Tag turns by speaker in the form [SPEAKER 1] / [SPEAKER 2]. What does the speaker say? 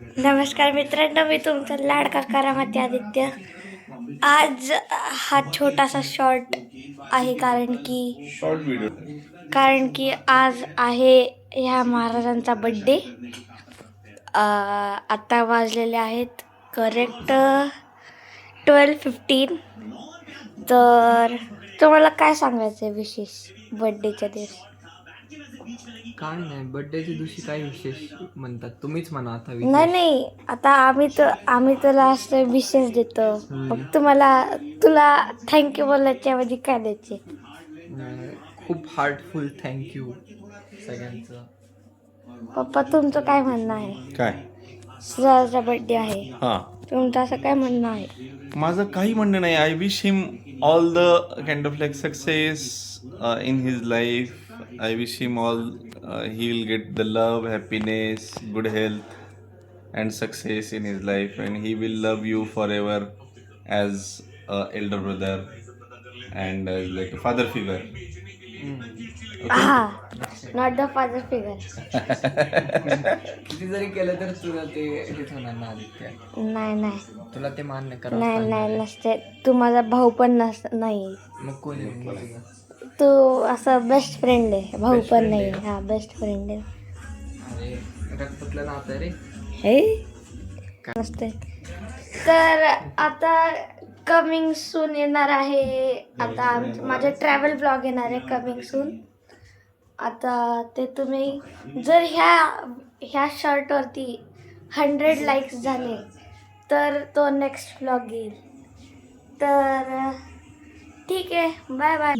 [SPEAKER 1] नमस्कार मित्रांनो, मी तुमचा लाडका करामती आदित्य. आज हा छोटासा शॉर्ट आहे कारण की आज आहे ह्या महाराजांचा बड्डे. आता वाजलेले आहेत करेक्ट 12:15. तर तुम्हाला काय सांगायचं आहे विशेष बड्डेच्या दिवशी?
[SPEAKER 2] काय नाही, बर्थडेच्या दिवशी काय विशेष म्हणतात तुम्हीच म्हणा आता.
[SPEAKER 1] नाही, आता आम्ही तुला असं विशेष देतो. मग तुला थँक्यू बोलायच्या ऐवजी काय द्यायचे?
[SPEAKER 2] खूप हार्टफुल थँक्यू सगळ्यांचं.
[SPEAKER 1] पप्पा, तुमचं काय म्हणणं आहे?
[SPEAKER 3] काय?
[SPEAKER 1] श्रेयाचा बर्थडे आहे,
[SPEAKER 3] हां,
[SPEAKER 1] तुमचं असं काय म्हणणं आहे?
[SPEAKER 3] माझं काही म्हणणं नाही. I wish him all the kind of like success in his life. I wish him all he will get the love, happiness, good health and success in his life, and he will love you for ever as Elder brother and like a father figure.
[SPEAKER 1] Not the father figure.
[SPEAKER 2] किती जरी केलं तर तुला ते हेच होणार ना आदित्य.
[SPEAKER 1] नाही,
[SPEAKER 2] तुला ते मान्य करावं
[SPEAKER 1] नाही नसते. तू माझा भाऊ पण नाही.
[SPEAKER 2] मग कोण आहे मग तुझा?
[SPEAKER 1] तू असं बेस्ट फ्रेंड आहे, भाऊ
[SPEAKER 2] Best
[SPEAKER 1] पण
[SPEAKER 2] friend
[SPEAKER 1] नाही.
[SPEAKER 2] आहे.
[SPEAKER 1] हा, बेस्ट फ्रेंड आहे.
[SPEAKER 2] अरे रक्तातलं नातं आहे रे.
[SPEAKER 1] हे नसते. तर आता कमिंग सून येणार आहे. आता माझे ट्रॅव्हल ब्लॉग येणार आहे कमिंग सून. आता ते तुम्ही जर ह्या शर्टवरती 100 लाईक्स झाले तर तो नेक्स्ट ब्लॉग येईल. तर ठीक आहे, बाय बाय.